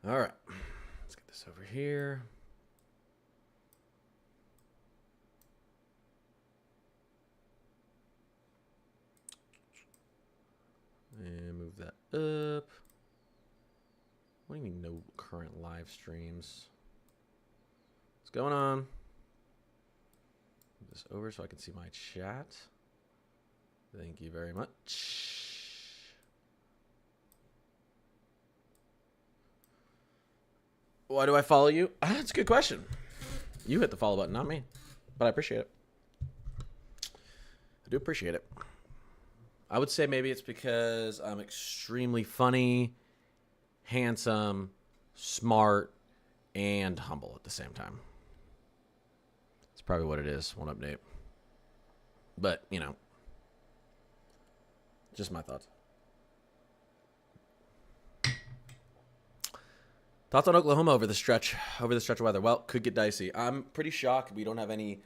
All right. Let's get this over here. And move that up. What do you mean no current live streams? What's going on? Move this over so I can see my chat. Thank you very much. Why do I follow you? That's a good question. You hit the follow button, not me. But I appreciate it. I do appreciate it. I would say maybe it's because I'm extremely funny, handsome, smart, and humble at the same time. That's probably what it is. One update. But, you know, just my thoughts. Thoughts on Oklahoma over the stretch of weather? Well, could get dicey. I'm pretty shocked we don't have any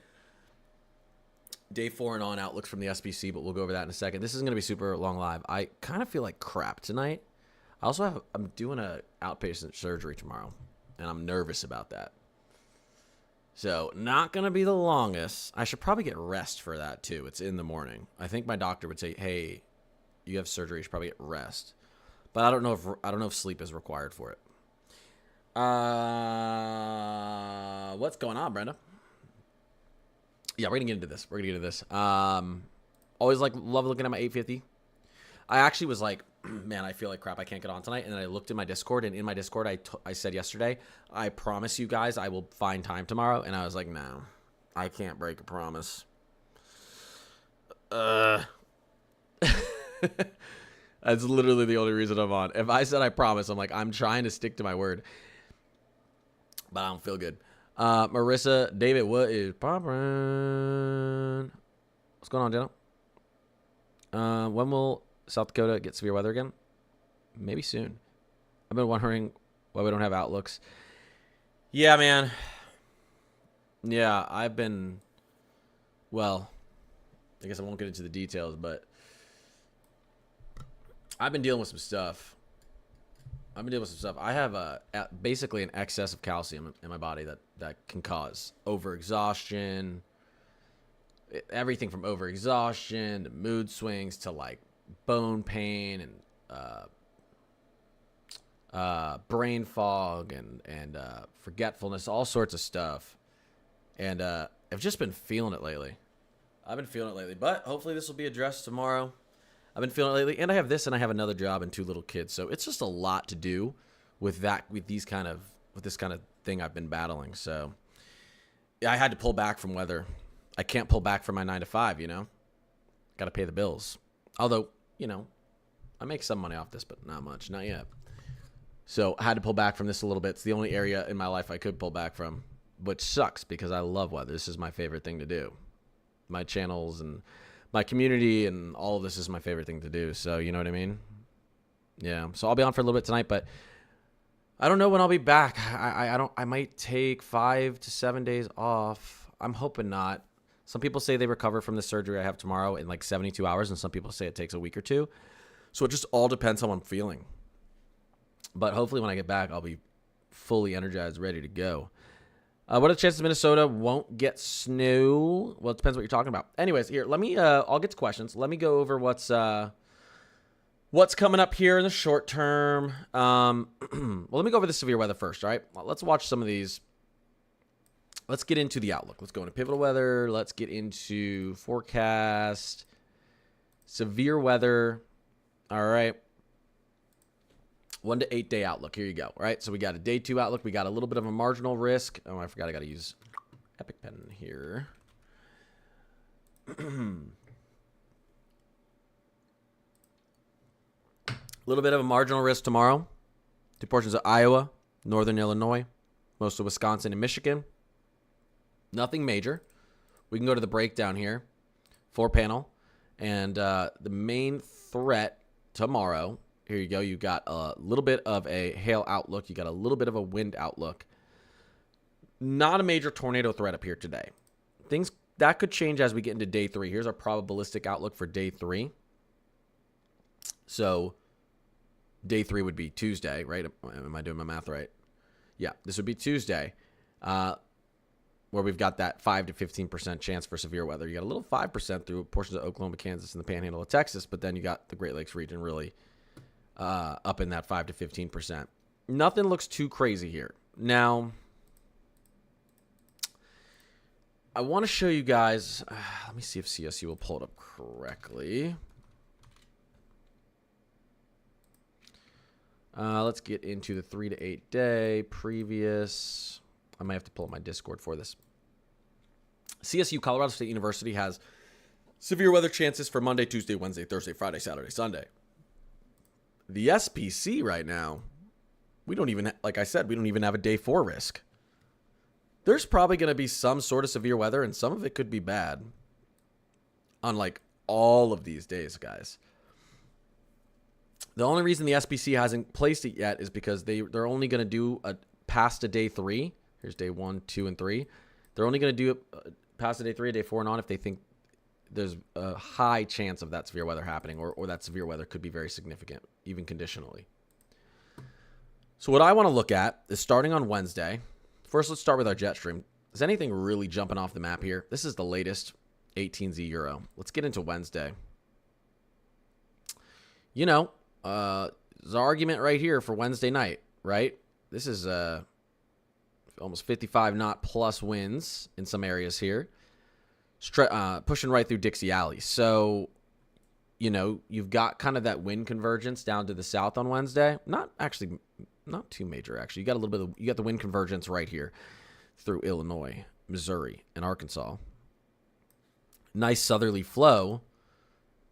day 4 and on outlooks from the SBC, but we'll go over that in a second. This isn't going to be super long live. I kind of feel like crap tonight. I'm doing a outpatient surgery tomorrow, and I'm nervous about that. So not going to be the longest. I should probably get rest for that too. It's in the morning. I think my doctor would say, "Hey, you have surgery. You should probably get rest." But I don't know if sleep is required for it. What's going on, Brenda? Yeah, we're gonna get into this. Always love looking at my 850. I actually was like, man, I feel like crap. I can't get on tonight. And then I looked in my Discord, and in my Discord, I said yesterday, I promise you guys, I will find time tomorrow. And I was like, no, I can't break a promise. That's literally the only reason I'm on. If I said I promise, I'm like, I'm trying to stick to my word, but I don't feel good. Marissa, David, what is poppin'? What's going on, Jenna? When will South Dakota get severe weather again? Maybe soon. I've been wondering why we don't have outlooks. Yeah, man. Yeah, I guess I won't get into the details, but I've been dealing with some stuff. I have basically an excess of calcium in my body that can cause overexhaustion. Everything from overexhaustion to mood swings to like bone pain and brain fog and forgetfulness, all sorts of stuff. And I've just been feeling it lately. But hopefully this will be addressed tomorrow. I've been feeling it lately, and I have this, and I have another job and 2 little kids, so it's just a lot to do with this kind of thing I've been battling. So yeah, I had to pull back from weather. I can't pull back from my 9 to 5, you know. Got to pay the bills. Although, you know, I make some money off this, but not much, not yet. So I had to pull back from this a little bit. It's the only area in my life I could pull back from, which sucks because I love weather. This is my favorite thing to do. My channels and my community and all of this is my favorite thing to do. So, you know what I mean? Yeah. So I'll be on for a little bit tonight, but I don't know when I'll be back. I might take 5 to 7 days off. I'm hoping not. Some people say they recover from the surgery I have tomorrow in like 72 hours, and some people say it takes a week or 2. So it just all depends how I'm feeling. But hopefully when I get back, I'll be fully energized, ready to go. What are the chances Minnesota won't get snow? Well, it depends what you're talking about. Anyways, here, let me, I'll get to questions. Let me go over what's coming up here in the short term. Well, let me go over the severe weather first, all right? Well, let's watch some of these. Let's get into the outlook. Let's go into pivotal weather. Let's get into forecast. Severe weather. All right. 1 to 8 day outlook. Here you go. All right. So we got a day 2 outlook. We got a little bit of a marginal risk. Oh, I forgot I got to use Epic Pen here. A little bit of a marginal risk tomorrow. 2 portions of Iowa, northern Illinois, most of Wisconsin and Michigan. Nothing major. We can go to the breakdown here. 4-panel. And the main threat tomorrow. Here you go. You got a little bit of a hail outlook. You got a little bit of a wind outlook. Not a major tornado threat up here today. Things that could change as we get into day 3. Here's our probabilistic outlook for day 3. So Day 3 would be Tuesday, right? Am I doing my math right? Yeah, this would be Tuesday, where we've got that 5 to 15% chance for severe weather. You got a little 5% through portions of Oklahoma, Kansas, and the Panhandle of Texas, but then you got the Great Lakes region really up in that 5 to 15%. Nothing looks too crazy here. Now, I want to show you guys. Let me see if CSU will pull it up correctly. Let's get into the 3 to 8 day previous. I might have to pull up my Discord for this. CSU, Colorado State University, has severe weather chances for Monday, Tuesday, Wednesday, Thursday, Friday, Saturday, Sunday. The SPC right now, we don't even, like I said, we don't even have a day 4 risk. There's probably going to be some sort of severe weather, and some of it could be bad on like all of these days, guys. The only reason the SPC hasn't placed it yet is because they're only going to do past a day 3. Here's day 1, 2, and 3. They're only going to do it past a day 3, day 4, and on if they think there's a high chance of that severe weather happening, or that severe weather could be very significant, even conditionally. So what I want to look at is starting on Wednesday. First, let's start with our jet stream. Is anything really jumping off the map here? This is the latest 18Z Euro. Let's get into Wednesday. You know, there's an argument right here for Wednesday night, right? This is almost 55 knot plus winds in some areas here. Pushing right through Dixie Alley. So, you know, you've got kind of that wind convergence down to the south on Wednesday. Not too major, actually. You got a little bit you got the wind convergence right here through Illinois, Missouri, and Arkansas. Nice southerly flow.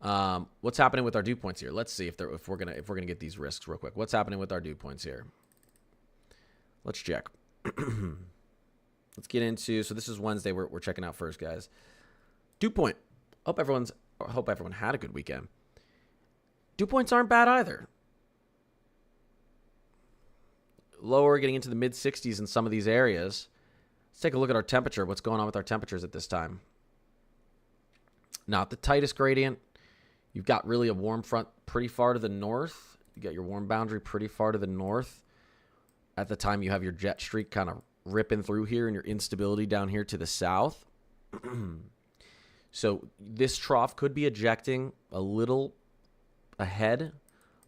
What's happening with our dew points here? Let's see if we're gonna get these risks real quick. What's happening with our dew points here? Let's check. Let's get into. So this is Wednesday. We're checking out first, guys. Dew point. Hope everyone had a good weekend. Dew points aren't bad either. Lower, getting into the mid 60s in some of these areas. Let's take a look at our temperature. What's going on with our temperatures at this time? Not the tightest gradient. You've got really a warm front pretty far to the north. You got your warm boundary pretty far to the north. At the time, you have your jet streak kind of ripping through here and your instability down here to the south. So this trough could be ejecting a little ahead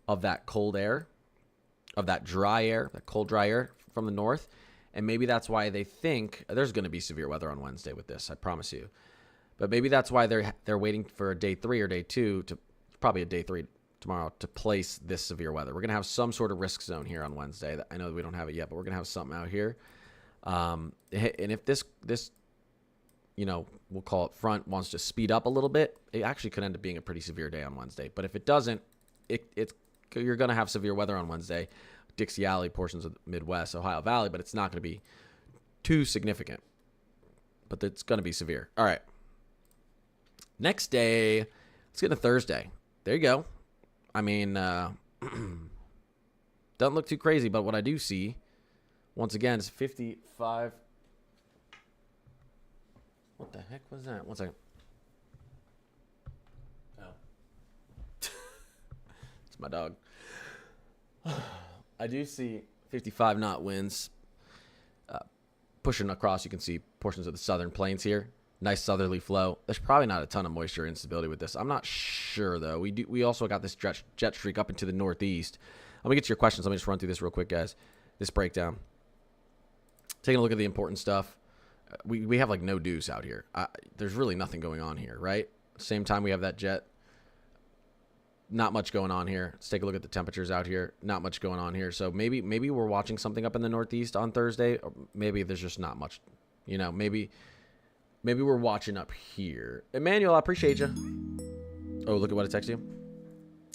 of that cold air, of that dry air, that cold, dry air from the north. And maybe that's why they think there's going to be severe weather on Wednesday with this, I promise you. But maybe that's why they're waiting for a day 3 or day 2 to probably a day 3 tomorrow to place this severe weather. We're going to have some sort of risk zone here on Wednesday. I know that we don't have it yet, but we're going to have something out here. And if this, you know, we'll call it front, wants to speed up a little bit, it actually could end up being a pretty severe day on Wednesday. But if it doesn't, you're going to have severe weather on Wednesday. Dixie Alley, portions of the Midwest, Ohio Valley, but it's not going to be too significant. But it's going to be severe. All right. Next day, let's get to Thursday. There you go. I mean, doesn't look too crazy, but what I do see, once again, is 55. What the heck was that? 1 second. Oh. It's my dog. I do see 55 knot winds pushing across. You can see portions of the southern plains here. Nice southerly flow. There's probably not a ton of moisture instability with this. I'm not sure, though. We also got this jet streak up into the northeast. Let me get to your questions. Let me just run through this real quick, guys. This breakdown. Taking a look at the important stuff. We have, like, no dews out here. There's really nothing going on here, right? Same time we have that jet. Not much going on here. Let's take a look at the temperatures out here. Not much going on here. So maybe we're watching something up in the northeast on Thursday. Or maybe there's just not much. You know, maybe we're watching up here. Emmanuel, I appreciate you. Oh, look at what I text you.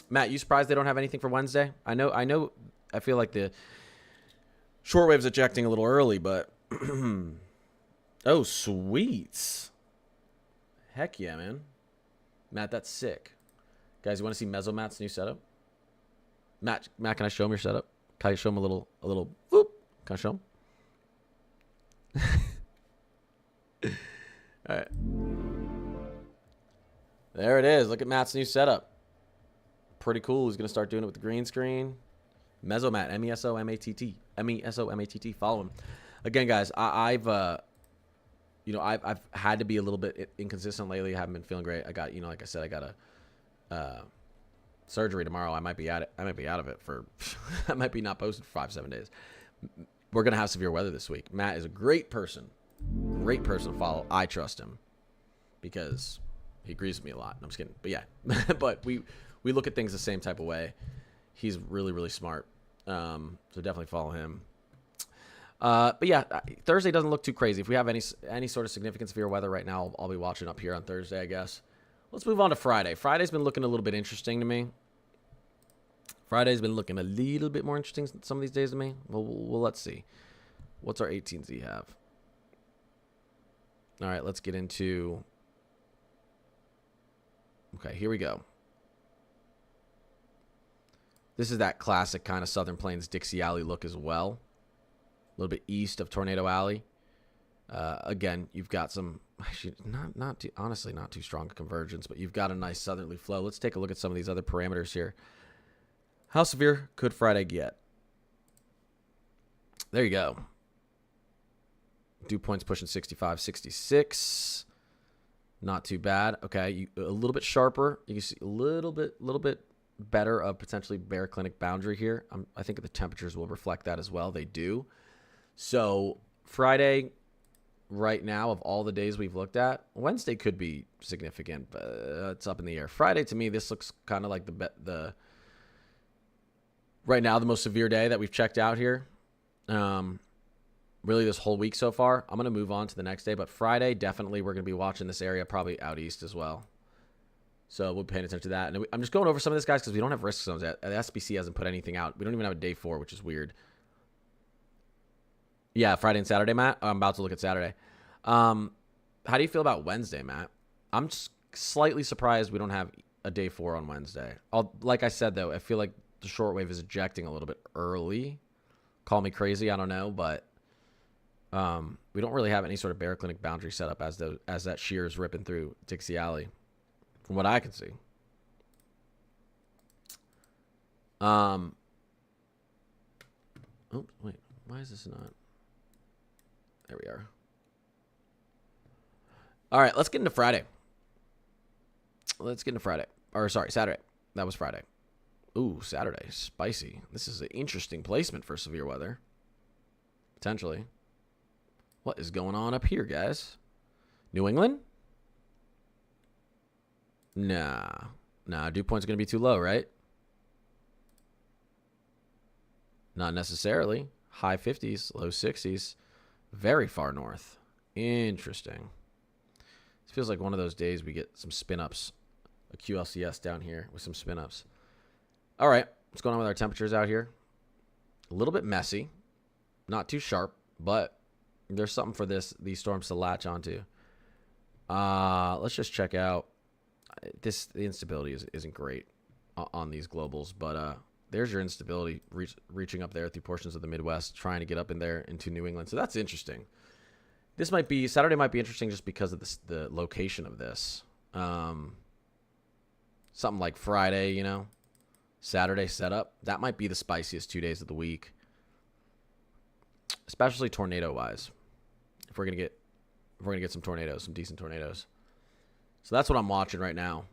Matt, you surprised they don't have anything for Wednesday? I know. I feel like the shortwave's ejecting a little early, but oh, sweet. Heck yeah, man. Matt, that's sick. Guys, you want to see Mesomat's new setup? Matt, can I show him your setup? Can I show him a little whoop? Can I show him? All right. There it is. Look at Matt's new setup. Pretty cool. He's going to start doing it with the green screen. Mesomat, M-E-S-O-M-A-T-T. M-E-S-O-M-A-T-T. Follow him. Again, guys, I've had to be a little bit inconsistent lately. I haven't been feeling great. I got, like I said, I got a surgery tomorrow. I might be out of it for, I might be not posted for 5-7 days. We're going to have severe weather this week. Matt is a great person to follow. I trust him because he agrees with me a lot. I'm just kidding. But yeah, but we look at things the same type of way. He's really, really smart. So definitely follow him. But yeah, Thursday doesn't look too crazy. If we have any sort of significant severe weather right now, I'll be watching up here on Thursday, I guess. Let's move on to Friday. Friday's been looking a little bit interesting to me. Friday's been looking a little bit more interesting some of these days to me. Well, let's see. What's our 18Z have? All right, let's get into... Okay, here we go. This is that classic kind of Southern Plains Dixie Alley look as well. A little bit east of Tornado Alley. Again, you've got some, actually, honestly, not too strong convergence, but you've got a nice southerly flow. Let's take a look at some of these other parameters here. How severe could Friday get? There you go. Dew points pushing 65, 66. Not too bad. Okay, a little bit sharper. You can see a little bit better of potentially bear clinic boundary here. I think the temperatures will reflect that as well. They do. So Friday, right now, of all the days we've looked at, Wednesday could be significant, but it's up in the air. Friday, to me, this looks kind of like the right now the most severe day that we've checked out here. Really this whole week so far. I'm going to move on to the next day, but Friday, definitely we're going to be watching this area, probably out east as well. So we'll be paying attention to that. And I'm just going over some of this, guys, because we don't have risk zones yet. The SBC hasn't put anything out. We don't even have a day 4, which is weird. Yeah, Friday and Saturday, Matt. I'm about to look at Saturday. How do you feel about Wednesday, Matt? I'm just slightly surprised we don't have a day 4 on Wednesday. Like I said, though, I feel like the shortwave is ejecting a little bit early. Call me crazy, I don't know, but we don't really have any sort of bear clinic boundary set up as that shear is ripping through Dixie Alley, from what I can see. Oh, wait. Why is this not? There we are. All right, let's get into Friday. Or, sorry, Saturday. That was Friday. Ooh, Saturday. Spicy. This is an interesting placement for severe weather. Potentially. What is going on up here, guys? New England? Nah. Dew point's going to be too low, right? Not necessarily. High 50s, low 60s. Very far north. Interesting. This feels like one of those days we get some spin-ups. A QLCS down here with some spin-ups. All right. What's going on with our temperatures out here? A little bit messy. Not too sharp, but there's something for these storms to latch onto. Let's just check out. The instability isn't great on these globals, but there's your instability reaching up there through portions of the Midwest, trying to get up in there into New England. So that's interesting. Saturday might be interesting just because of the location of this. Something like Friday, Saturday setup. That might be the spiciest 2 days of the week, especially tornado-wise. If we're gonna get some tornadoes, some decent tornadoes. So that's what I'm watching right now.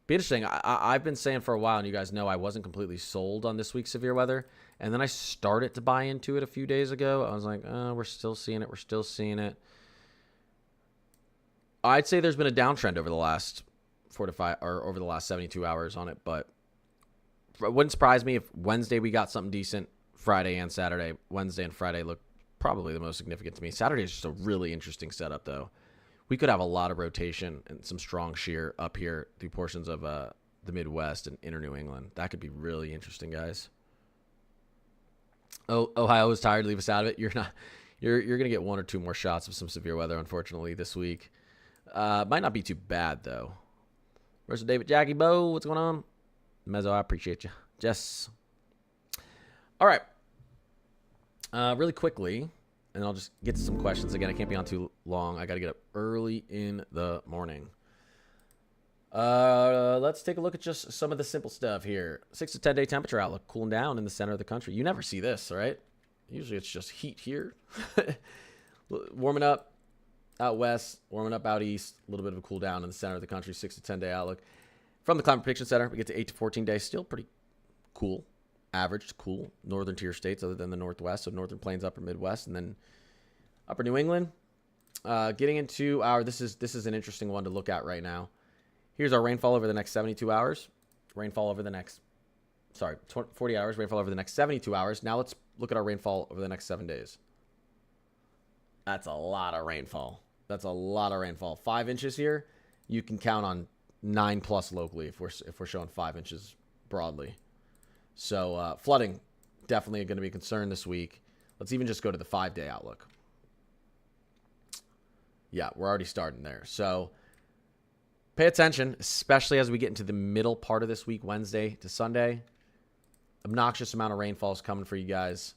Be interesting. I've been saying for a while, and you guys know I wasn't completely sold on this week's severe weather. And then I started to buy into it a few days ago. I was like, we're still seeing it. I'd say there's been a downtrend over the last 4 to 5, or over the last 72 hours on it. But it wouldn't surprise me if Wednesday we got something decent. Friday and Saturday. Wednesday and Friday look probably the most significant to me. Saturday is just a really interesting setup, though. We could have a lot of rotation and some strong shear up here through portions of the Midwest and inner New England. That could be really interesting, guys. Oh, Ohio is tired. Leave us out of it. You're not. You're gonna get 1 or 2 more shots of some severe weather, unfortunately, this week. Might not be too bad though. Where's David Jackie Bo? What's going on? Mezzo, I appreciate you. Jess. All right. Really quickly. And I'll just get to some questions. Again, I can't be on too long. I got to get up early in the morning. Let's take a look at just some of the simple stuff here. 6 to 10 day temperature outlook, cooling down in the center of the country. You never see this, right? Usually it's just heat here. Warming up out west, warming up out east. A little bit of a cool down in the center of the country. 6 to 10 day outlook. From the Climate Prediction Center, we get to 8 to 14 days. Still pretty cool. Average to cool. Northern tier states other than the Northwest. So Northern Plains, Upper Midwest, and then Upper New England. Getting into our, this is an interesting one to look at right now. Here's our rainfall over the next 72 hours. Rainfall over the next, 40 hours. Rainfall over the next 72 hours. Now let's look at our rainfall over the next 7 days. That's a lot of rainfall. 5 inches here. You can count on 9+ locally if we're showing 5 inches broadly. So flooding definitely going to be a concern this week. Let's even just go to the 5-day outlook. Yeah, we're already starting there. So pay attention, especially as we get into the middle part of this week, Wednesday to Sunday. Obnoxious amount of rainfall is coming for you guys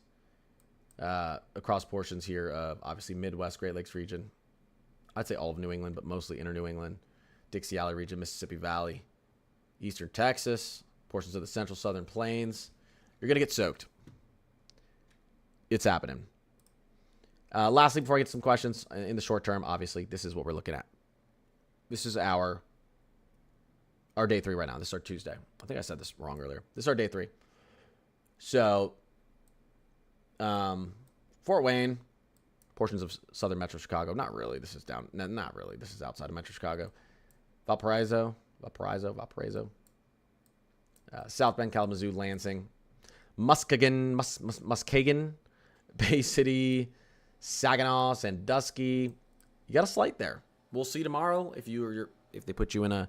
across portions here of obviously Midwest, Great Lakes region. I'd say all of New England, but mostly inner New England, Dixie Valley region, Mississippi Valley, eastern Texas, portions of the central southern plains. You're going to get soaked. It's happening. Lastly, before I get to some questions, in the short term, obviously, this is what we're looking at. This is our day 3 right now. This is our Tuesday. I think I said this wrong earlier. This is our day 3. So, Fort Wayne, portions of southern Metro Chicago. Not really. This is down. No, not really. This is outside of Metro Chicago. Valparaiso. South Bend, Kalamazoo, Lansing, Muskegon, Bay City, Saginaw, Sandusky. You got a slight there. We'll see tomorrow if they put you in a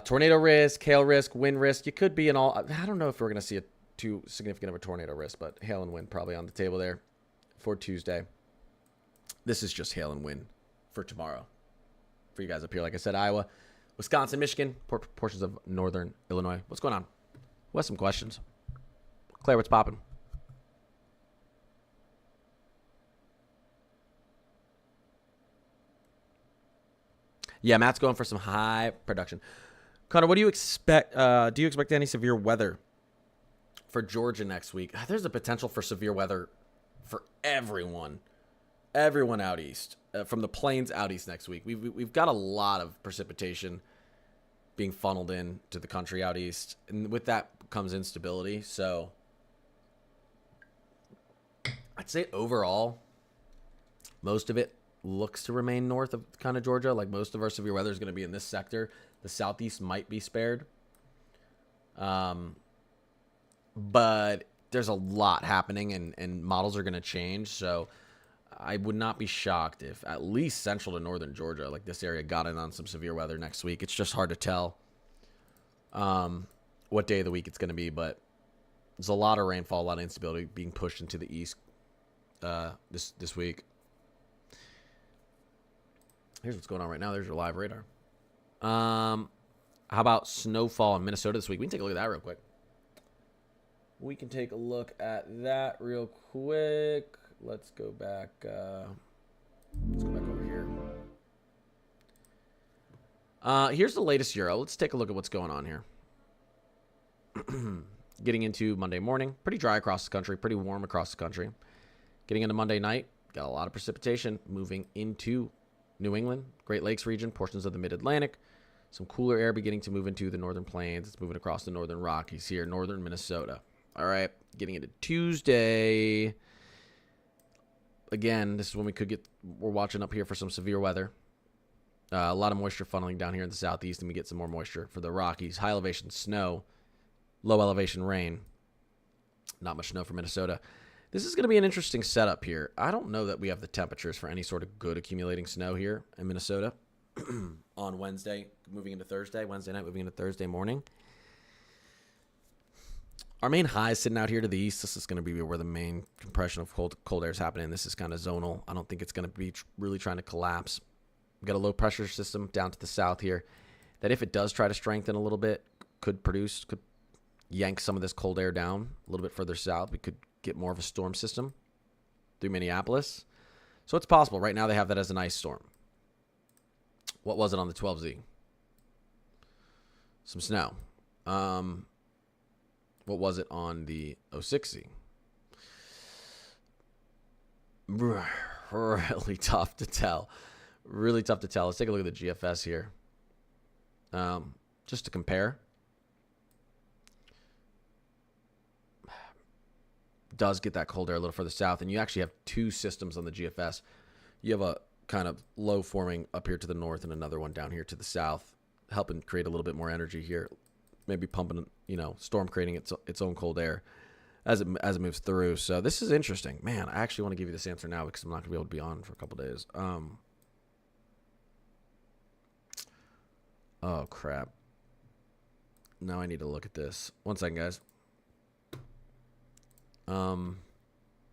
tornado risk, hail risk, wind risk. You could be in all. I don't know if we're going to see too significant of a tornado risk, but hail and wind probably on the table there for Tuesday. This is just hail and wind for tomorrow for you guys up here. Like I said, Iowa, Wisconsin, Michigan, portions of northern Illinois. What's going on? Who has some questions? Claire, what's popping? Yeah, Matt's going for some high production. Connor, what do you expect? Do you expect any severe weather for Georgia next week? There's a potential for severe weather for everyone out east, from the plains out east next week. We've got a lot of precipitation being funneled in to the country out east, and with that comes instability. So I'd say overall, most of it looks to remain north of kind of Georgia. Like most of our severe weather is going to be in this sector. The southeast might be spared. But there's a lot happening and models are going to change. So I would not be shocked if at least central to northern Georgia, like this area, got in on some severe weather next week. It's just hard to tell what day of the week it's going to be, but there's a lot of rainfall, a lot of instability being pushed into the east this week. Here's what's going on right now. There's your live radar. How about snowfall in Minnesota this week? We can take a look at that real quick. Let's go back. Over here. Here's the latest Euro. Let's take a look at what's going on here. Getting into Monday morning. Pretty dry across the country. Pretty warm across the country. Getting into Monday night. Got a lot of precipitation moving into New England, Great Lakes region, portions of the Mid-Atlantic. Some cooler air beginning to move into the northern plains. It's moving across the northern Rockies here, northern Minnesota. All right, getting into Tuesday. Again, this is when we're watching up here for some severe weather. A lot of moisture funneling down here in the southeast, and we get some more moisture for the Rockies. High elevation snow, low elevation rain. Not much snow for Minnesota. This is going to be an interesting setup here. I don't know that we have the temperatures for any sort of good accumulating snow here in Minnesota on Wednesday, moving into Thursday. Wednesday night, moving into Thursday morning. Our main high is sitting out here to the east. This is going to be where the main compression of cold air is happening. This is kind of zonal. I don't think it's going to be really trying to collapse. We've got a low pressure system down to the south here that if it does try to strengthen a little bit, could yank some of this cold air down a little bit further south. We could get more of a storm system through Minneapolis. So it's possible. Right now they have that as an ice storm. What was it on the 12Z? some snow. What was it on the 060? Really tough to tell. Really tough to tell. Let's take a look at the GFS here. Just to compare. Does get that cold air a little further south, and you actually have two systems on the GFS. You have a kind of low forming up here to the north and another one down here to the south, helping create a little bit more energy here, maybe pumping, storm creating its own cold air as it moves through. So this is interesting, man. I actually want to give you this answer now because I'm not gonna be able to be on for a couple days. Oh crap! Now I need to look at this. 1 second, guys.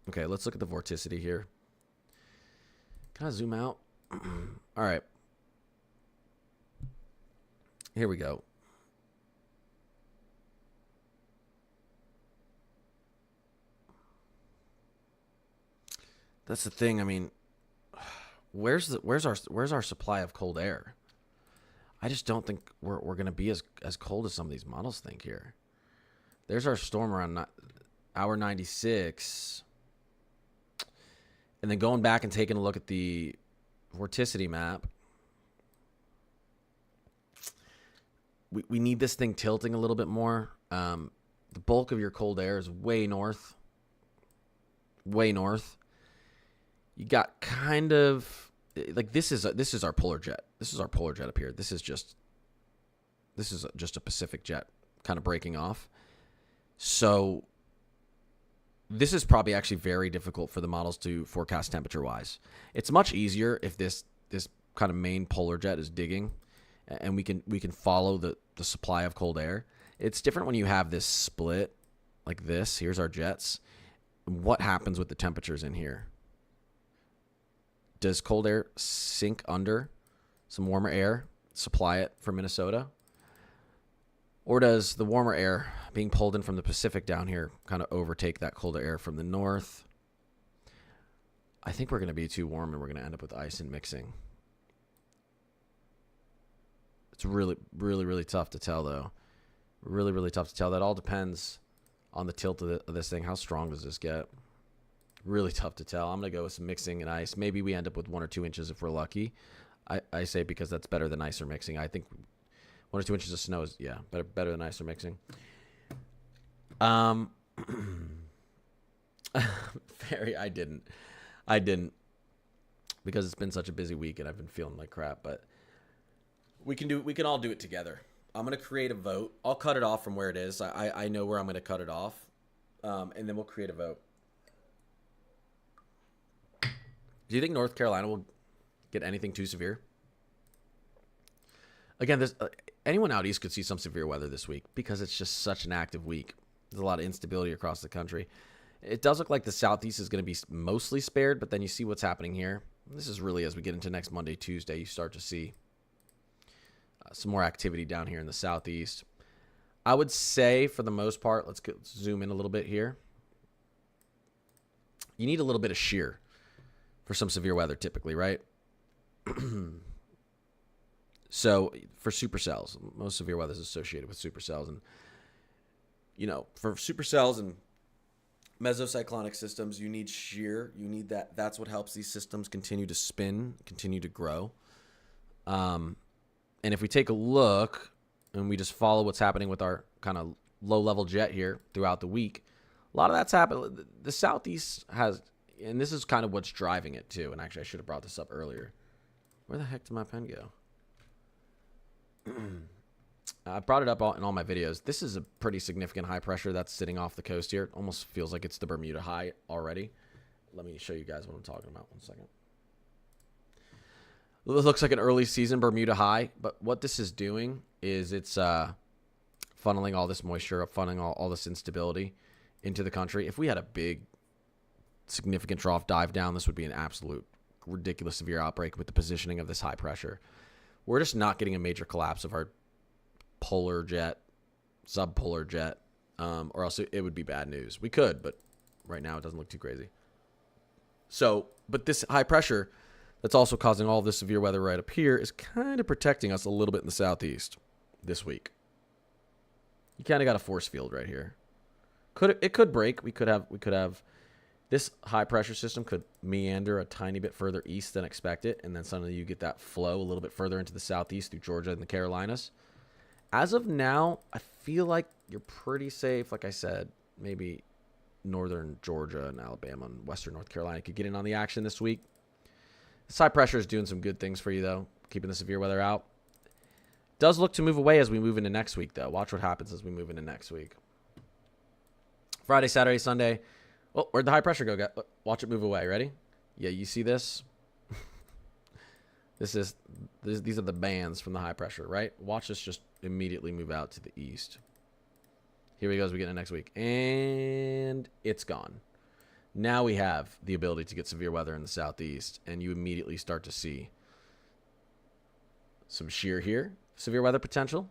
Okay, let's look at the vorticity here. Can I zoom out? All right. Here we go. That's the thing. I mean, where's our supply of cold air? I just don't think we're going to be as cold as some of these models think here. There's our storm around hour 96. And then going back and taking a look at the vorticity map, we need this thing tilting a little bit more. The bulk of your cold air is way north. Way north. You got kind of like this is our polar jet. This is our polar jet up here. This is just a Pacific jet kind of breaking off. So this is probably actually very difficult for the models to forecast temperature-wise. It's much easier if this kind of main polar jet is digging, and we can follow the supply of cold air. It's different when you have this split like this. Here's our jets. What happens with the temperatures in here? Does cold air sink under some warmer air, supply it for Minnesota? Or does the warmer air being pulled in from the Pacific down here kind of overtake that colder air from the north? I think we're going to be too warm and we're going to end up with ice and mixing. It's really, really, really tough to tell, though. Really, really tough to tell. That all depends on the tilt of this thing. How strong does this get? Really tough to tell. I'm going to go with some mixing and ice. Maybe we end up with 1 or 2 inches if we're lucky. I say because that's better than ice or mixing. I think 1 or 2 inches of snow is, yeah, better than ice or mixing. I didn't because it's been such a busy week and I've been feeling like crap, but we can all do it together. I'm going to create a vote. I'll cut it off from where it is. I know where I'm going to cut it off. And then we'll create a vote. Do you think North Carolina will get anything too severe? Again, anyone out east could see some severe weather this week because it's just such an active week. There's a lot of instability across the country. It does look like the southeast is going to be mostly spared, but then you see what's happening here. This is really, as we get into next Monday, Tuesday, you start to see some more activity down here in the southeast. I would say, for the most part, let's zoom in a little bit here. You need a little bit of shear for some severe weather typically, right? So for supercells, most severe weather is associated with supercells. And, for supercells and mesocyclonic systems, you need shear. You need that. That's what helps these systems continue to spin, continue to grow. And if we take a look and we just follow what's happening with our kind of low-level jet here throughout the week, a lot of that's happened. The southeast has, and this is kind of what's driving it too. And actually, I should have brought this up earlier. Where the heck did my pen go? I brought it up in all my videos. This is a pretty significant high pressure that's sitting off the coast here. It almost feels like it's the Bermuda high already. Let me show you guys what I'm talking about. 1 second. It looks like an early season Bermuda high, but what this is doing is it's funneling all this moisture up, funneling all this instability into the country. If we had a big, significant trough dive down, this would be an absolute ridiculous severe outbreak with the positioning of this high pressure. We're just not getting a major collapse of our polar jet, subpolar jet, or else it would be bad news. We could, but right now it doesn't look too crazy. So, but this high pressure that's also causing all of this severe weather right up here is kind of protecting us a little bit in the southeast this week. You kind of got a force field right here. It could break. We could have this high pressure system could meander a tiny bit further east than expected, and then suddenly you get that flow a little bit further into the southeast through Georgia and the Carolinas. As of now, I feel like you're pretty safe. Like I said, maybe northern Georgia and Alabama and western North Carolina could get in on the action this week. This high pressure is doing some good things for you, though, keeping the severe weather out. Does look to move away as we move into next week, though. Watch what happens as we move into next week. Friday, Saturday, Sunday. Oh, where'd the high pressure go? Watch it move away. Ready? Yeah, you see this? These are the bands from the high pressure, right? Watch this just immediately move out to the east. Here we go as we get into next week. And it's gone. Now we have the ability to get severe weather in the southeast, and you immediately start to see some shear here. Severe weather potential.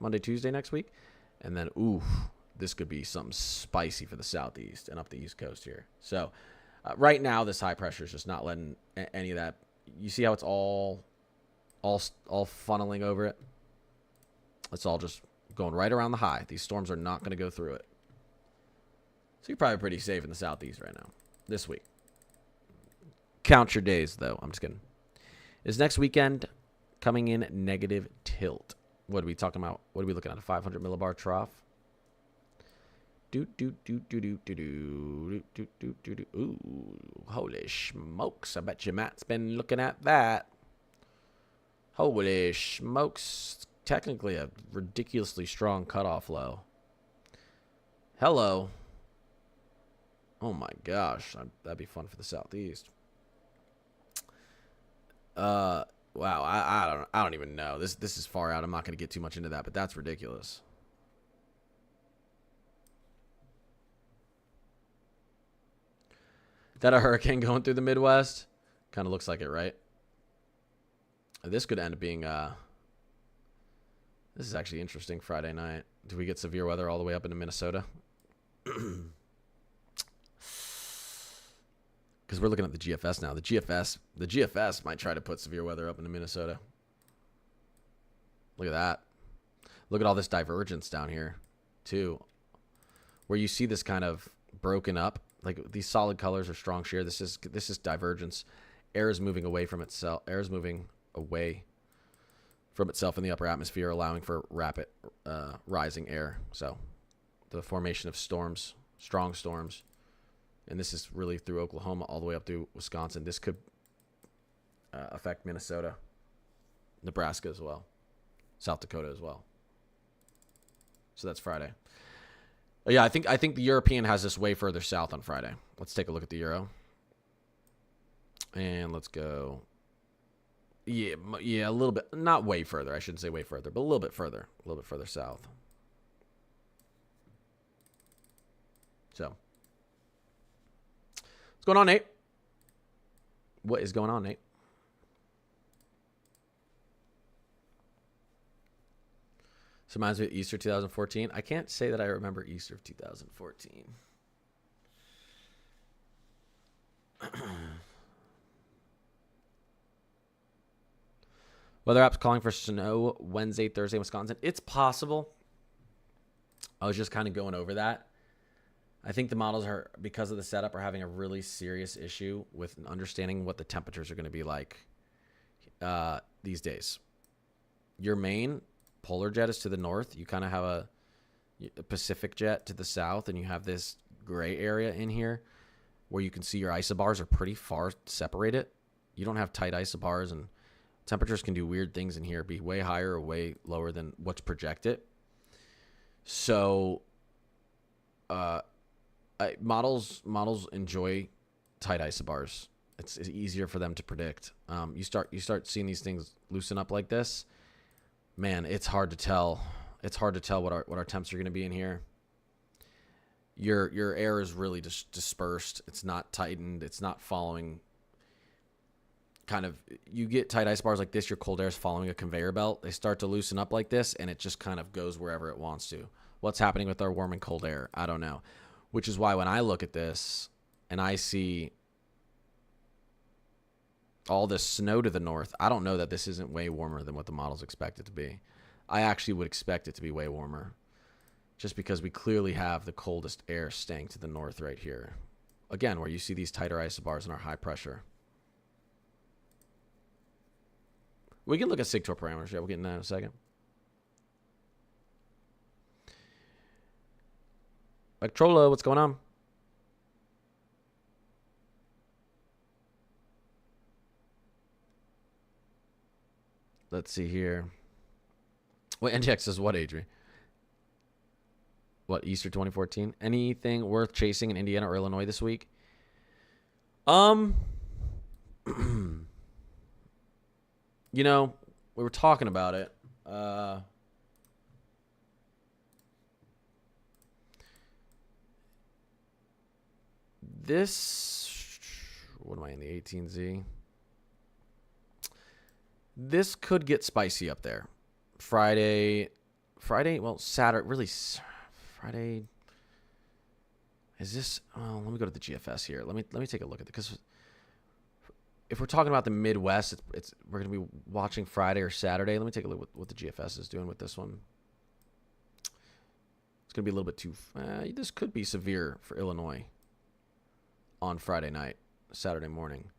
Monday, Tuesday next week. And then, ooh, this could be something spicy for the southeast and up the east coast here. So right now, this high pressure is just not letting any of that. You see how it's all funneling over it? It's all just going right around the high. These storms are not going to go through it. So you're probably pretty safe in the southeast right now this week. Count your days, though. I'm just kidding. Is next weekend coming in negative tilt? What are we talking about? What are we looking at? A 500 millibar trough? Ooh, holy smokes. I bet you Matt's been looking at that. Holy smokes. Technically a ridiculously strong cutoff low. Hello. Oh my gosh. That'd be fun for the southeast. Wow. I don't even know. This is far out. I'm not going to get too much into that, but that's ridiculous. That a hurricane going through the Midwest? Kind of looks like it, right? This could end up being, this is actually interesting Friday night. Do we get severe weather all the way up into Minnesota? Because we're looking at the GFS now. The GFS might try to put severe weather up into Minnesota. Look at that. Look at all this divergence down here, too. Where you see this kind of broken up. Like these solid colors are strong shear. This is divergence. Air is moving away from itself. Air is moving away from itself in the upper atmosphere, allowing for rapid rising air. So the formation of storms, strong storms, and this is really through Oklahoma all the way up through Wisconsin. This could affect Minnesota, Nebraska as well, South Dakota as well. So that's Friday. Yeah, I think the European has this way further south on Friday. Let's take a look at the Euro. And let's go. Yeah, a little bit. Not way further. I shouldn't say way further, but a little bit further. A little bit further south. So. What's going on, Nate? What is going on, Nate? So reminds me of Easter 2014. I can't say that I remember Easter of 2014. Weather app's calling for snow Wednesday, Thursday, Wisconsin. It's possible. I was just kind of going over that. I think the models are, because of the setup, are having a really serious issue with understanding what the temperatures are going to be like these days. Your main polar jet is to the north. You kind of have a Pacific jet to the south, and you have this gray area in here where you can see your isobars are pretty far separated. You don't have tight isobars, and temperatures can do weird things in here, be way higher or way lower than what's projected. So models enjoy tight isobars. It's easier for them to predict. You start seeing these things loosen up like this. Man, it's hard to tell. It's hard to tell what our temps are going to be in here. Your air is really just dispersed. It's not tightened. It's not following. Kind of, you get tight isobars like this. Your cold air is following a conveyor belt. They start to loosen up like this, and it just kind of goes wherever it wants to. What's happening with our warm and cold air? I don't know. Which is why when I look at this and I see all this snow to the north, I don't know that this isn't way warmer than what the models expect it to be. I actually would expect it to be way warmer, just because we clearly have the coldest air staying to the north right here. Again, where you see these tighter isobars in our high pressure. We can look at SIGTOR parameters. Yeah, we'll get into that in a second. Vectrola, what's going on? Let's see here. Wait, NGX says what, Adri? What, Easter 2014? Anything worth chasing in Indiana or Illinois this week? You know, we were talking about it. What am I in the 18Z? This could get spicy up there. Friday, well, Saturday, really, Friday. Is this, well, let me go to the GFS here. Let me take a look at it, because if we're talking about the Midwest, we're going to be watching Friday or Saturday. Let me take a look at what the GFS is doing with this one. It's going to be a little bit too, this could be severe for Illinois on Friday night, Saturday morning,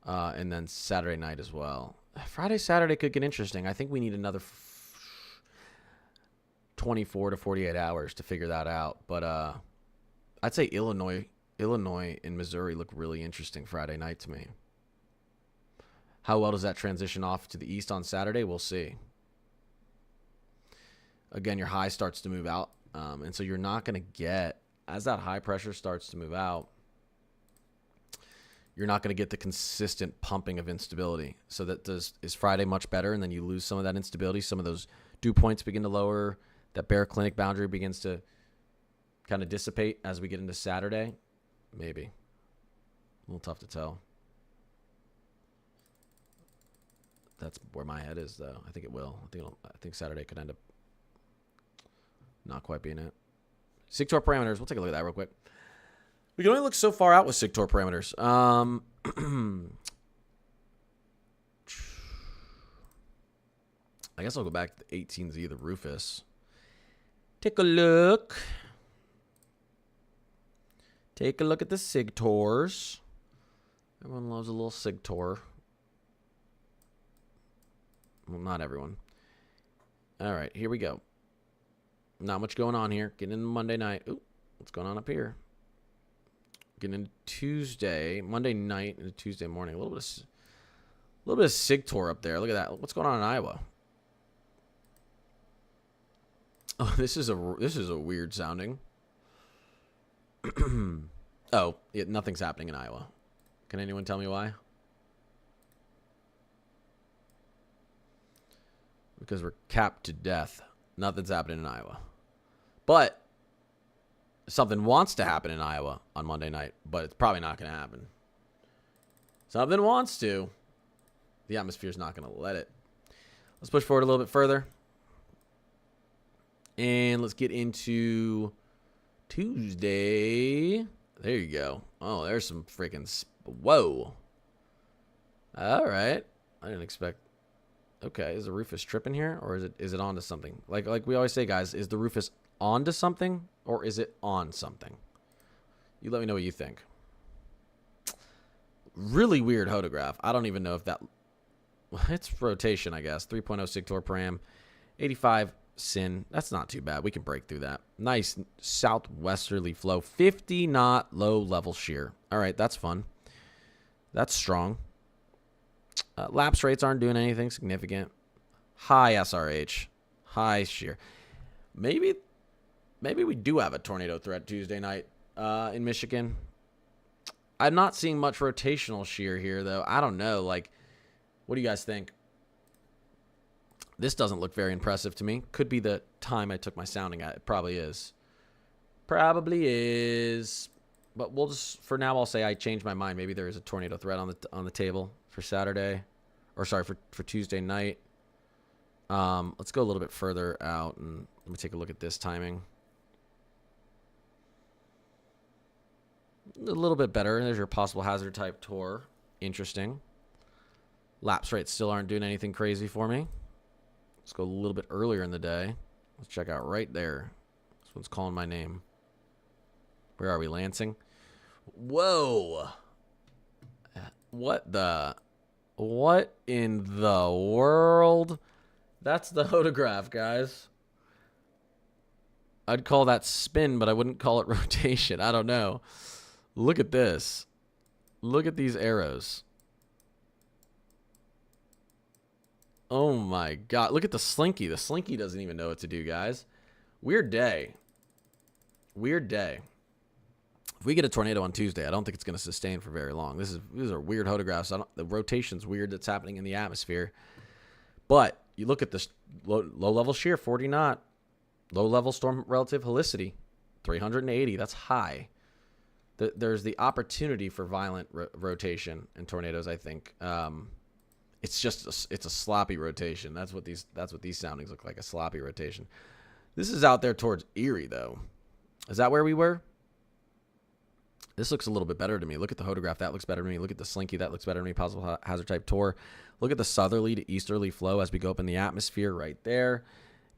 and then Saturday night as well. Friday, Saturday could get interesting. I think we need another 24 to 48 hours to figure that out. But I'd say Illinois and Missouri look really interesting Friday night to me. How well does that transition off to the east on Saturday? We'll see. Again, your high starts to move out. And so you're not going to get, as that high pressure starts to move out, you're not going to get the consistent pumping of instability. So that is Friday much better, and then you lose some of that instability. Some of those dew points begin to lower. That bear clinic boundary begins to kind of dissipate as we get into Saturday. Maybe. A little tough to tell. That's where my head is, though. I think it will. I think Saturday could end up not quite being it. SIGTOR parameters. We'll take a look at that real quick. We can only look so far out with SIGTOR parameters. I guess I'll go back to the 18Z, the Rufus. Take a look. Take a look at the SIGTORs. Everyone loves a little SIGTOR. Well, not everyone. All right, here we go. Not much going on here. Getting into Monday night. Ooh, what's going on up here? Getting into Tuesday, Monday night into Tuesday morning. A little bit of SIGTOR up there. Look at that. What's going on in Iowa? Oh, this is a weird sounding. Oh, yeah, nothing's happening in Iowa. Can anyone tell me why? Because we're capped to death. Nothing's happening in Iowa. But something wants to happen in Iowa on Monday night, but it's probably not going to happen. Something wants to. The atmosphere's not going to let it. Let's push forward a little bit further. And let's get into Tuesday. There you go. Oh, there's some freaking... Whoa. All right. I didn't expect... Okay, is the Rufus tripping here, or is it onto something? Like we always say, guys, is the Rufus onto something, or is it on something? You let me know what you think. Really weird hodograph. I don't even know if that... It's rotation, I guess. 3.0 SIGTOR param. 85 sin. That's not too bad. We can break through that. Nice southwesterly flow. 50 knot low level shear. All right, that's fun. That's strong. Lapse rates aren't doing anything significant. High SRH. High shear. Maybe we do have a tornado threat Tuesday night in Michigan. I'm not seeing much rotational shear here, though. I don't know. Like, what do you guys think? This doesn't look very impressive to me. Could be the time I took my sounding at. It probably is. Probably is. But we'll just, for now, I'll say I changed my mind. Maybe there is a tornado threat on the table for Saturday. Or sorry, for Tuesday night. Let's go a little bit further out and let me take a look at this timing. A little bit better. There's your possible hazard type tour. Interesting. Lapse rates still aren't doing anything crazy for me. Let's go a little bit earlier in the day. Let's check out right there. This one's calling my name. Where are we, Lansing? Whoa. What in the world? That's the hodograph, guys. I'd call that spin, but I wouldn't call it rotation. I don't know. Look at this. Look at these arrows. Oh my god. Look at the Slinky. The Slinky doesn't even know what to do, guys. Weird day. Weird day. If we get a tornado on Tuesday, I don't think it's going to sustain for very long. These are weird photographs. The rotation's weird that's happening in the atmosphere. But you look at this low-level shear, 40 knot. Low-level storm relative helicity, 380. That's high. There's the opportunity for violent rotation in tornadoes, I think. It's just it's a sloppy rotation. That's what these soundings look like, a sloppy rotation. This is out there towards Erie, though. Is that where we were? This looks a little bit better to me. Look at the hodograph. That looks better to me. Look at the Slinky. That looks better to me. Possible hazard type Tor. Look at the southerly to easterly flow as we go up in the atmosphere right there.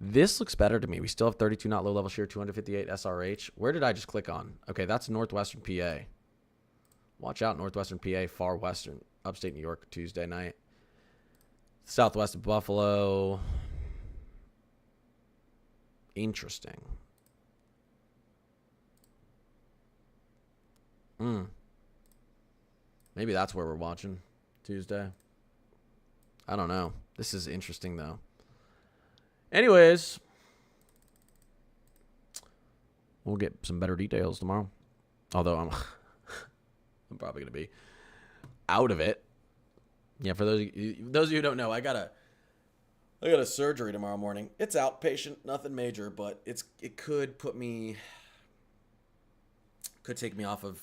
This looks better to me. We still have 32 knot low level shear, 258 SRH. Where did I just click on? Okay, that's northwestern PA. Watch out, northwestern PA, far western, upstate New York, Tuesday night. Southwest of Buffalo. Interesting. Maybe that's where we're watching Tuesday. I don't know. This is interesting, though. Anyways, we'll get some better details tomorrow. Although I'm probably going to be out of it. Yeah, for those of you who don't know, I got a surgery tomorrow morning. It's outpatient, nothing major, but it could take me off of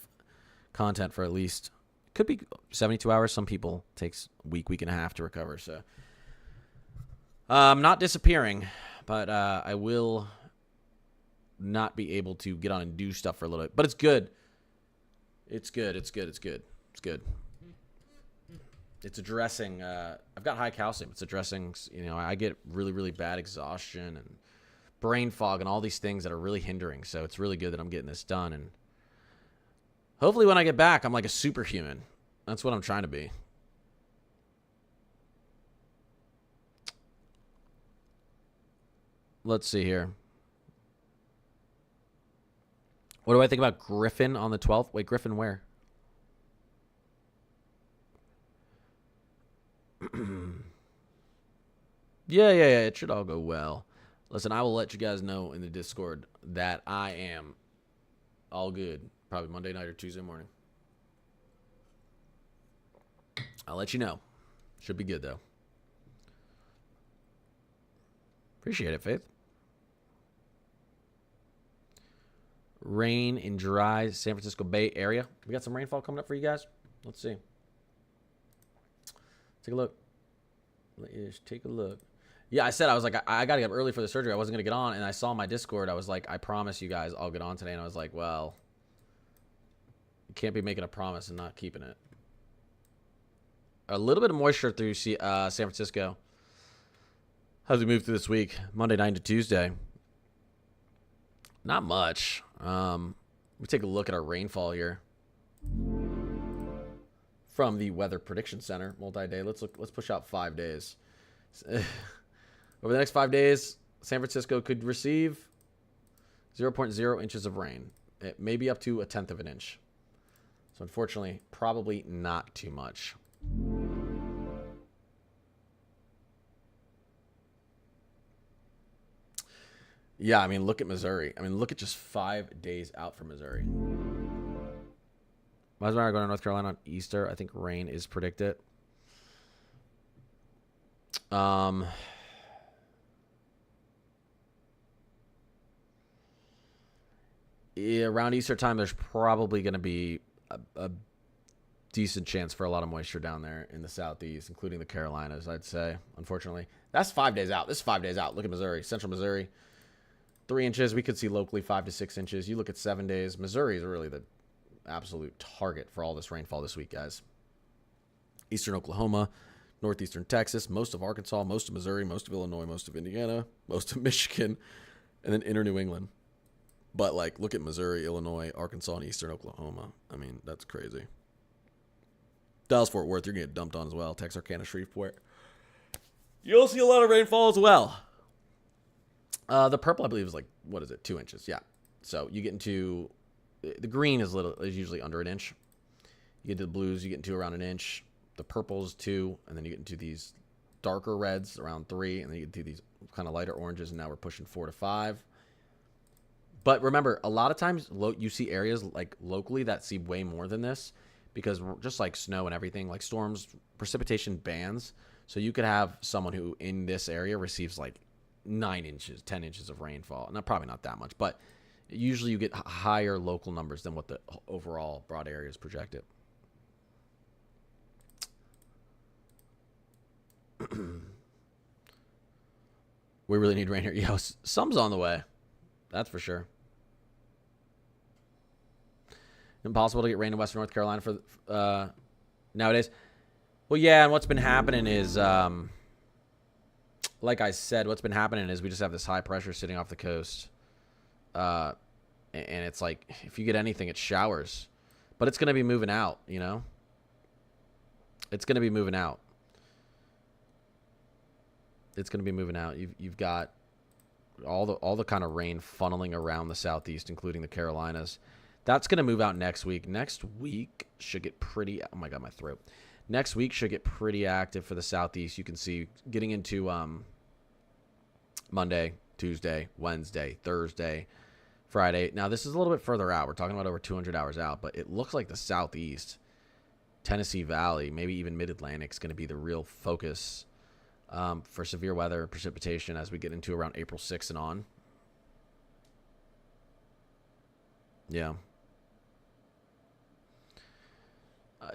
content for at least, could be 72 hours. Some people takes a week and a half to recover. So I'm not disappearing, but I will not be able to get on and do stuff for a little bit. But it's good. It's good. It's addressing, I've got high calcium. It's addressing, I get really, really bad exhaustion and brain fog and all these things that are really hindering. So it's really good that I'm getting this done. And hopefully when I get back, I'm like a superhuman. That's what I'm trying to be. Let's see here. What do I think about Griffin on the 12th? Wait, Griffin where? Yeah. It should all go well. Listen, I will let you guys know in the Discord that I am all good. Probably Monday night or Tuesday morning. I'll let you know. Should be good, though. Appreciate it, Faith. Rain in dry San Francisco Bay Area. We got some rainfall coming up for you guys. Let's see. Take a look. Let's take a look. Yeah, I said I was like, I got to get up early for the surgery. I wasn't going to get on, and I saw my Discord. I was like, I promise you guys I'll get on today. And I was like, well, you can't be making a promise and not keeping it. A little bit of moisture through San Francisco as we move through this week, Monday night to Tuesday. Not much. We take a look at our rainfall here from the Weather Prediction Center, multi-day. Let's push out 5 days. Over the next 5 days, San Francisco could receive 0.0 inches of rain. It may be up to 1/10 of an inch. So unfortunately, probably not too much. Yeah, I mean, look at Missouri. I mean, look at just 5 days out for Missouri. Why is going to North Carolina on Easter? I think rain is predicted. Around Easter time, there's probably going to be a decent chance for a lot of moisture down there in the southeast, including the Carolinas, I'd say, unfortunately. That's 5 days out. This is 5 days out. Look at Missouri, central Missouri. 3 inches. We could see locally 5 to 6 inches. You look at 7 days. Missouri is really the absolute target for all this rainfall this week, guys. Eastern Oklahoma, northeastern Texas, most of Arkansas, most of Missouri, most of Illinois, most of Indiana, most of Michigan, and then inner New England. But, like, look at Missouri, Illinois, Arkansas, and eastern Oklahoma. I mean, that's crazy. Dallas-Fort Worth, you're going to get dumped on as well. Texarkana, Shreveport. You'll see a lot of rainfall as well. The purple, I believe, is like, what is it, 2 inches? Yeah. So you get into, the green is usually under an inch. You get to the blues, you get into around an inch. The purples, 2, and then you get into these darker reds, around 3, and then you get into these kind of lighter oranges, and now we're pushing 4 to 5. But remember, a lot of times you see areas like locally that see way more than this because just like snow and everything, like storms, precipitation bands. So you could have someone who in this area receives like 9 inches, 10 inches of rainfall. Not probably not that much, but usually you get higher local numbers than what the overall broad area is projected. We really need rain here. Yo, some's on the way. That's for sure. Impossible to get rain in Western North Carolina for nowadays. Well, yeah, and what's been happening is, like I said, what's been happening is we just have this high pressure sitting off the coast. And it's like, if you get anything, it's showers. But it's going to be moving out, you know? It's going to be moving out. It's going to be moving out. You've got all the kind of rain funneling around the southeast, including the Carolinas. That's going to move out next week. Next week should get pretty... Oh, my God, my throat. Next week should get pretty active for the southeast. You can see getting into Monday, Tuesday, Wednesday, Thursday, Friday. Now, this is a little bit further out. We're talking about over 200 hours out, but it looks like the southeast, Tennessee Valley, maybe even mid-Atlantic is going to be the real focus for severe weather precipitation as we get into around April 6th and on. Yeah.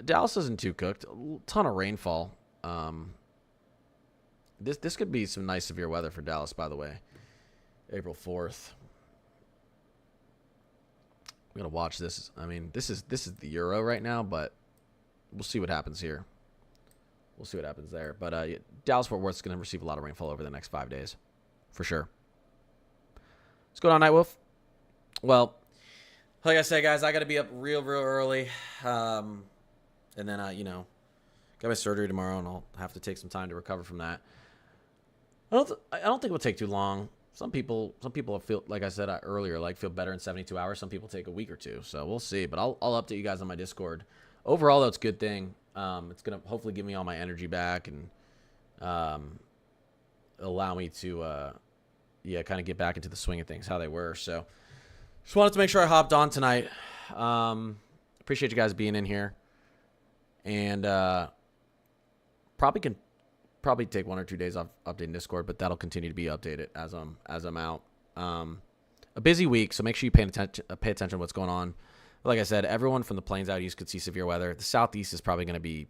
Dallas isn't too cooked. A ton of rainfall. This could be some nice severe weather for Dallas, by the way. April 4th. I'm gonna watch this. I mean, this is the Euro right now, but we'll see what happens here. We'll see what happens there. But Dallas-Fort Worth is going to receive a lot of rainfall over the next 5 days, for sure. What's going on, Nightwolf? Well, like I said, guys, I got to be up real early. And then, got my surgery tomorrow, and I'll have to take some time to recover from that. I don't think it will take too long. Some people feel, like I said earlier, feel better in 72 hours. Some people take a week or two. So we'll see. But I'll update you guys on my Discord. Overall, though, it's a good thing. It's going to hopefully give me all my energy back and allow me to, kind of get back into the swing of things, how they were. So just wanted to make sure I hopped on tonight. Appreciate you guys being in here. And probably take 1 or 2 days off updating Discord, but that'll continue to be updated as I'm out. A busy week, so make sure you pay attention to what's going on. Like I said, everyone from the plains out east could see severe weather. The southeast is probably going to be,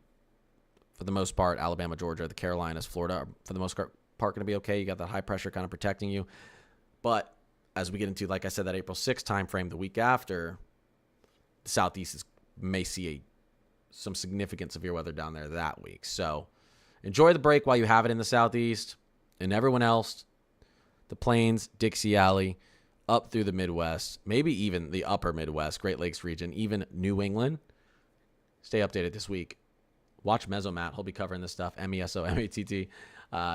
for the most part, Alabama, Georgia, the Carolinas, Florida, are for the most part going to be okay. You got that high pressure kind of protecting you. But as we get into, like I said, that April 6th time frame, the week after, the southeast may see some significant severe weather down there that week. So enjoy the break while you have it in the southeast. And everyone else, the plains, Dixie Alley, up through the Midwest, maybe even the upper Midwest, Great Lakes region, even New England. Stay updated this week. Watch Mesomat. He'll be covering this stuff. MESOMATT.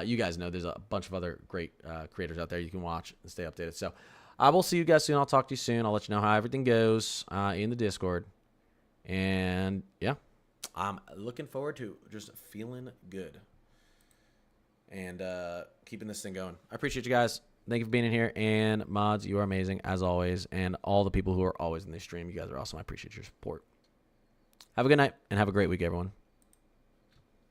You guys know there's a bunch of other great creators out there you can watch and stay updated. So I will see you guys soon. I'll talk to you soon. I'll let you know how everything goes in the Discord. And, yeah, I'm looking forward to just feeling good and keeping this thing going. I appreciate you guys. Thank you for being in here. And mods, you are amazing, as always. And all the people who are always in this stream, you guys are awesome. I appreciate your support. Have a good night, and have a great week, everyone.